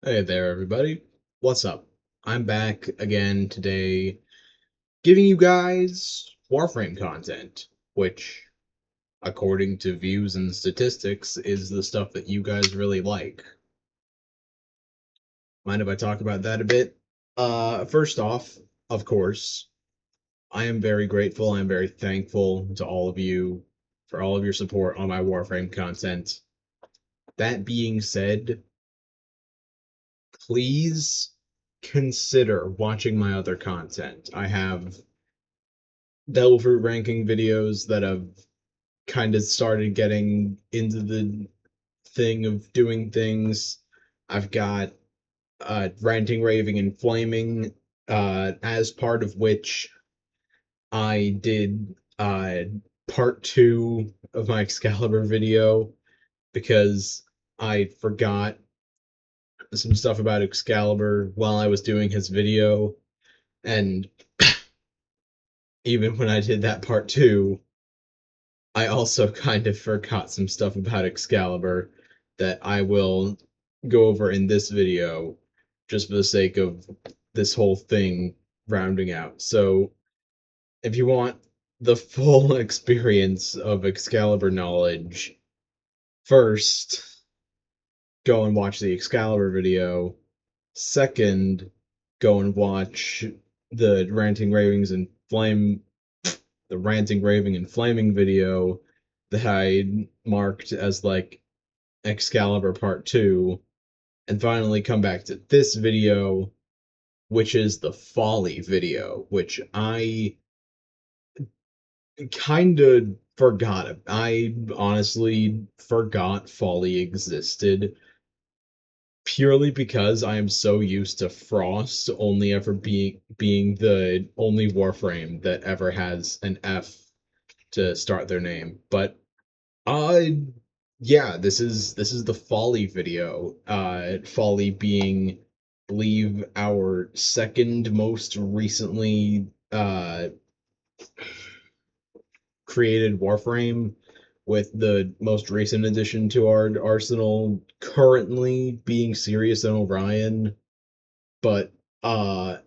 Hey there, everybody. What's up? I'm back again today, giving you guys Warframe content, which, according to views and statistics, is the stuff that you guys really like. Mind if I talk about that a bit? First off, of course, I am very grateful, I'm very thankful to all of you for all of your support on my Warframe content. That being said, please consider watching my other content. I have Delver ranking videos that have kind of started getting into the thing of doing things. I've got ranting, raving, and flaming, as part of which I did part two of my Excalibur video because I forgot some stuff about Excalibur while I was doing his video, and even when I did that part two, I also kind of forgot some stuff about Excalibur that I will go over in this video just for the sake of this whole thing rounding out. So, if you want the full experience of Excalibur knowledge, first, go and watch the Excalibur video. Second, go and watch the ranting, ravings, and flame the ranting, raving, and flaming video that I marked as like Excalibur Part 2, and finally come back to this video, which is the Follie video, which I kinda forgot. I honestly forgot Follie existed purely because I am so used to Frost only ever being the only Warframe that ever has an F to start their name. But Uh yeah, this is the Folly video. Folly being, I believe, our second most recently created Warframe, with the most recent addition to our arsenal currently being Sirius and Orion. But uh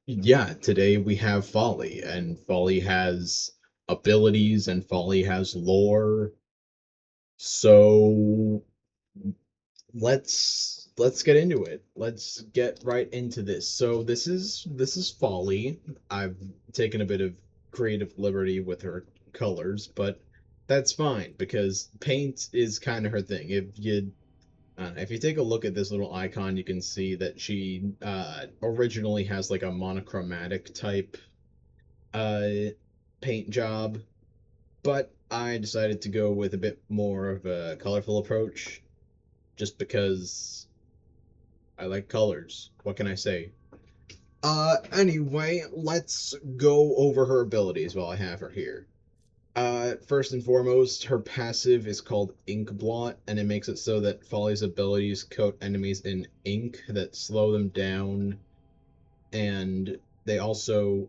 yeah, today we have Folly, and Folly has abilities, and Folly has lore. So let's get into it. Let's get right into this. So this is Folly. I've taken a bit of creative liberty with her colors, but that's fine because paint is kind of her thing. If you take a look at this little icon, you can see that she originally has like a monochromatic type uh paint job, but I decided to go with a bit more of a colorful approach just because I like colors. What can I say? Anyway, let's go over her abilities while I have her here. First and foremost, her passive is called Ink Blot, and it makes it so that Folly's abilities coat enemies in ink that slow them down, and it also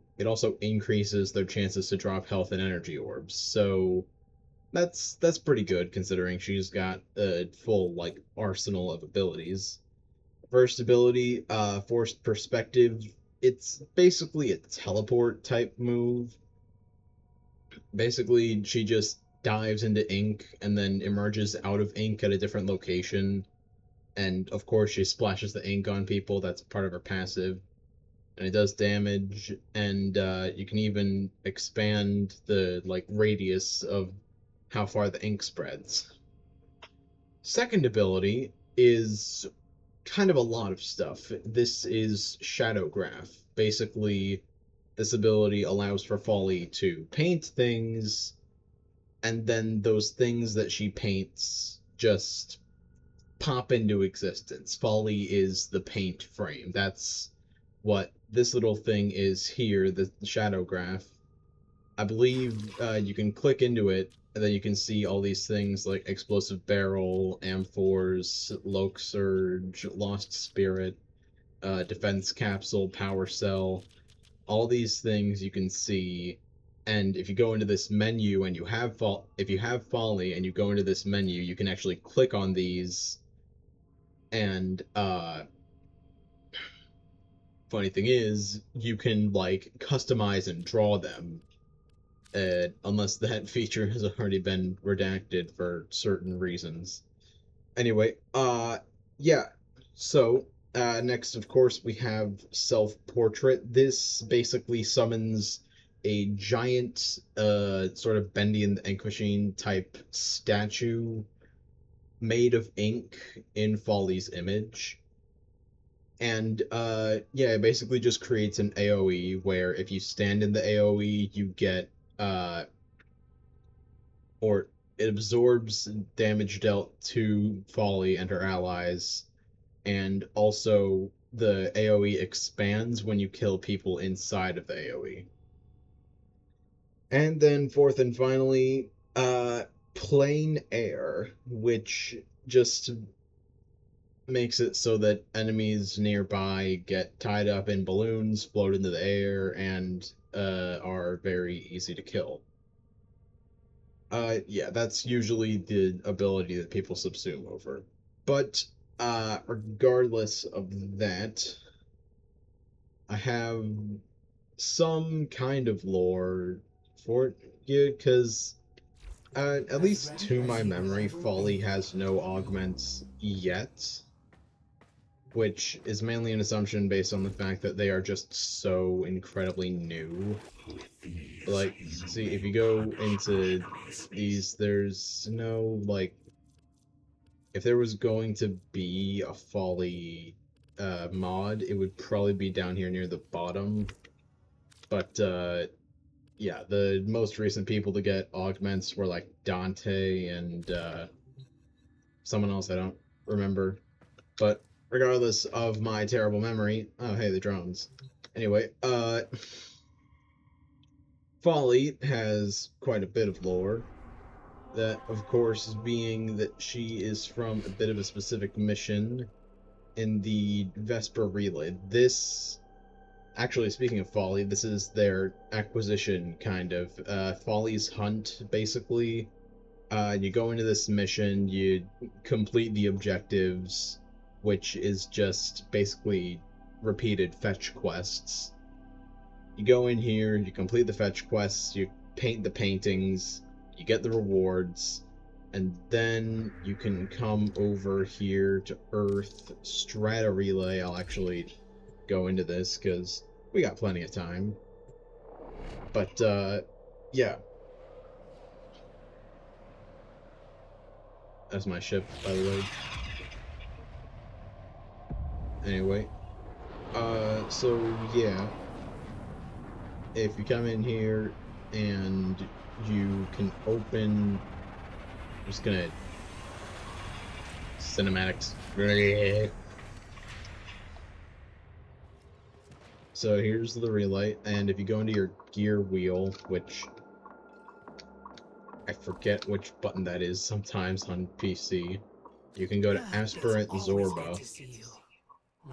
increases their chances to drop health and energy orbs. So that's pretty good considering she's got a full like arsenal of abilities. First ability, Forced Perspective. It's basically a teleport type move. Basically, she just dives into ink and then emerges out of ink at a different location. And of course, she splashes the ink on people. That's part of her passive. And it does damage. And you can even expand the like radius of how far the ink spreads. Second ability is kind of a lot of stuff. This is Shadow Graph. Basically, this ability allows for Folly to paint things, and then those things that she paints just pop into existence. Folly is the paint frame. That's what this little thing is here, the Shadow Graph. I believe you can click into it, and then you can see all these things like Explosive Barrel, Amphors, Loc Surge, Lost Spirit, Defense Capsule, Power Cell. All these things you can see, and if you go into this menu and if you have Folly and you go into this menu, you can actually click on these, And funny thing is, you can like customize and draw them, unless that feature has already been redacted for certain reasons. Anyway, yeah. So, next, of course, we have self-portrait. This basically summons a giant, sort of Bendy and the Ink Machine type statue made of ink in Follie's image. And, yeah, it basically just creates an AoE where if you stand in the AoE, you get, uh, or it absorbs damage dealt to Follie and her allies, and also the AoE expands when you kill people inside of the AoE. And then fourth and finally, plain air, which just makes it so that enemies nearby get tied up in balloons, float into the air, and are very easy to kill. Yeah, that's usually the ability that people subsume over. But regardless of that, I have some kind of lore for you, because at least to my memory, Folly has no augments yet, which is mainly an assumption based on the fact that they are just so incredibly new. Like, see, if you go into these, there's no, like, if there was going to be a Folly mod, it would probably be down here near the bottom. But yeah, the most recent people to get augments were like Dante and someone else I don't remember. But regardless of my terrible memory, oh hey, the drones. Anyway, Folly has quite a bit of lore. That, of course, being that she is from a bit of a specific mission in the Vesper Relay. This, actually, speaking of Folly, this is their acquisition, kind of. Folly's Hunt, basically. You go into this mission, you complete the objectives, which is just basically repeated fetch quests. You go in here, you complete the fetch quests, you paint the paintings, you get the rewards, and then you can come over here to Earth, Strata Relay. I'll actually go into this because we got plenty of time. But, yeah. That's my ship, by the way. Anyway. So, yeah. If you come in here and you can open... I'm just gonna... Cinematics. So here's the relay, and if you go into your gear wheel, which I forget which button that is sometimes on PC, you can go to Aspirant Zorba,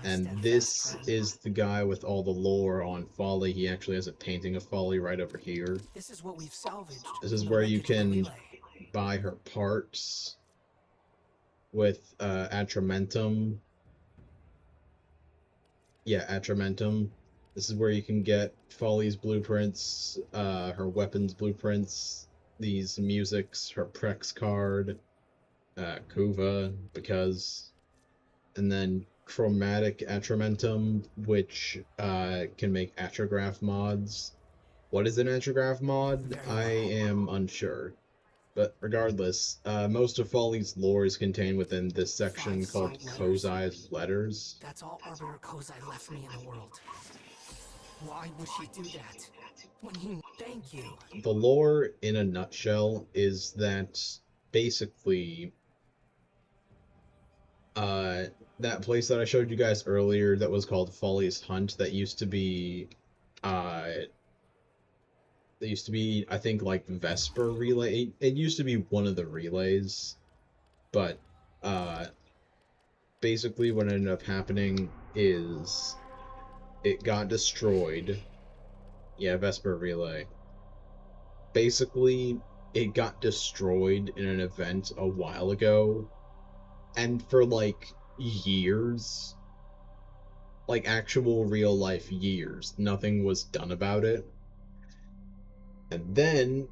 and this is the guy with all the lore on Folly. He actually has a painting of Folly right over here. This is what we've salvaged. This is where you can buy her parts with Atramentum. Yeah, Atramentum. This is where you can get Folly's blueprints, her weapons blueprints, these musics, her Prex card, Kuva, because, and then Chromatic Atramentum, which can make Atrograph mods. What is an Atrograph mod? I am unsure. But regardless, most of Folly's lore is contained within this section called Kozai's Letters. That's all Arbiter Kozai left me in the world. Why would she do that? When he... Thank you. The lore, in a nutshell, is that basically, that place that I showed you guys earlier that was called Folly's Hunt, that used to be, I think, like, Vesper Relay. It used to be one of the relays, but, basically what ended up happening is it got destroyed. Yeah, Vesper Relay. Basically, it got destroyed in an event a while ago, and for, like, years, like actual real life years. Nothing was done about it. And then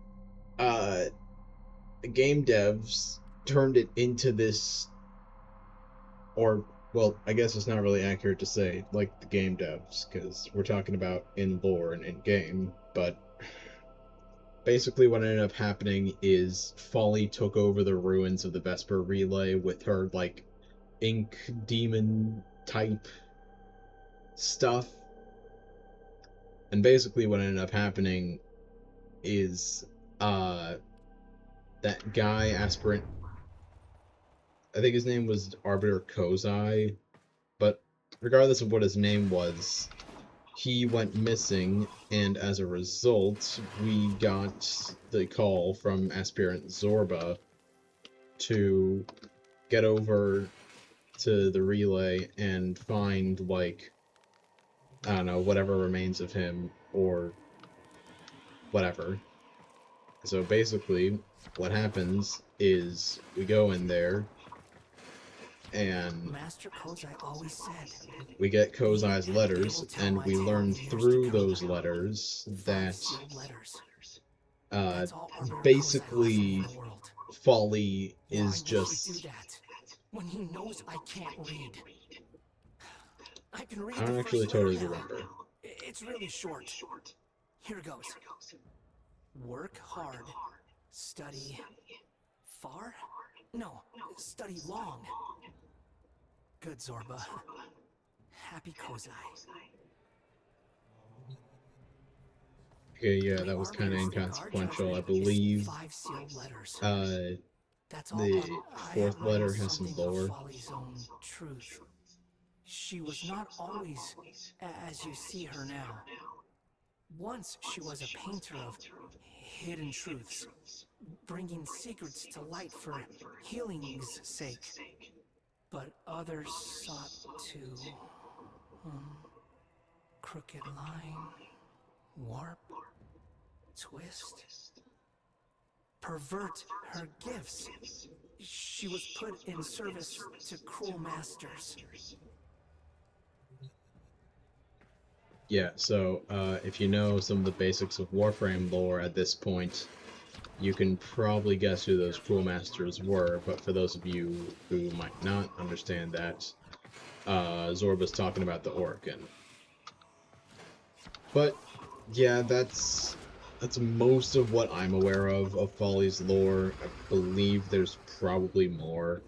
uh the game devs turned it into this, or well, I guess it's not really accurate to say like the game devs because we're talking about in lore and in game, but basically what ended up happening is Follie took over the ruins of the Vesper Relay with her like ink demon type stuff. And basically what ended up happening is that guy aspirant, I think his name was Arbiter Kozai, but regardless of what his name was, he went missing, and as a result, we got the call from aspirant Zorba to get over to the relay and find, like, I don't know, whatever remains of him or whatever. So basically, what happens is we go in there and Master Kozai always said we get Kozai's they letters, will tell and my we tale learn in years to through come. those letters 5 that sealed letters. uh, That's all Arbiter Kozai left me in basically the world. Follie Why is would he do just. that when he knows I can't read? I can read I the don't actually first letter totally now. remember. It's really short. Here goes. Work hard. Study far? No, study long. Good, Zorba. Happy Kozai. Okay, yeah, May that was our kind of latest guard inconsequential. I treasure believe is 5 sealed letters. uh, That's all. the I fourth have learned letter has some something of lore. Follie's own truth. She was not always as you see her now. Once she was a painter of hidden truths, bringing secrets to light for healing's sake. But others sought to crooked line, warp, twist, pervert her gifts. She was put in service to cruel masters. Yeah, so if you know some of the basics of Warframe lore at this point, you can probably guess who those cruel masters were, but for those of you who might not understand that, Zorba's talking about the Orokin. But yeah, that's most of what I'm aware of Follie's lore. I believe there's probably more.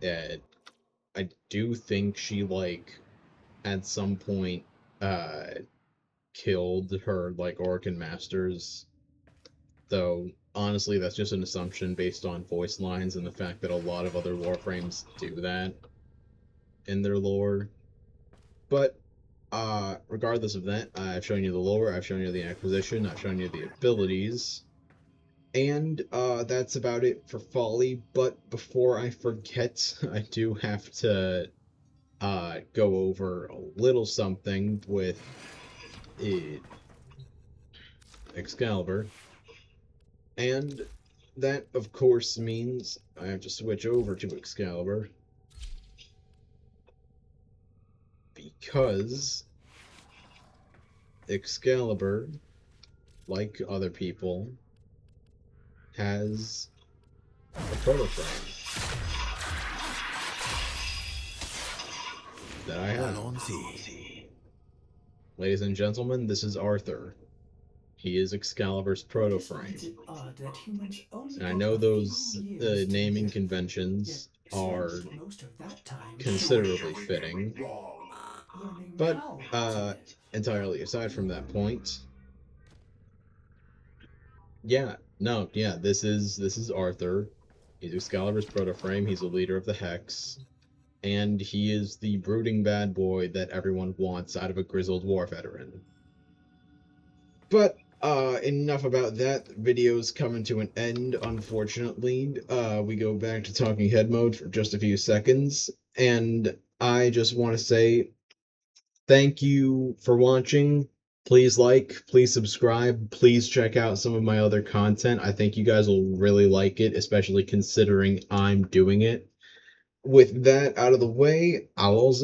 I do think she like at some point killed her like Orokin masters, though honestly that's just an assumption based on voice lines and the fact that a lot of other Warframes do that in their lore. But regardless of that, I've shown you the lore, I've shown you the acquisition, I've shown you the abilities, and that's about it for Folly. But before I forget, I do have to go over a little something with it, Excalibur. And that, of course, means I have to switch over to Excalibur. Because Excalibur, like other people, has a proto frame that I have. Ladies and gentlemen, this is Arthur. He is Excalibur's proto frame. And I know those naming conventions are considerably fitting, but entirely aside from that point, this is Arthur. He's Excalibur's proto frame. He's a leader of the Hex, and he is the brooding bad boy that everyone wants out of a grizzled war veteran. But enough about that. Video's coming to an end, unfortunately. We go back to talking head mode for just a few seconds, and I just want to say thank you for watching. Please like, please subscribe, please check out some of my other content. I think you guys will really like it, especially considering I'm doing it. with that out of the way, I'll also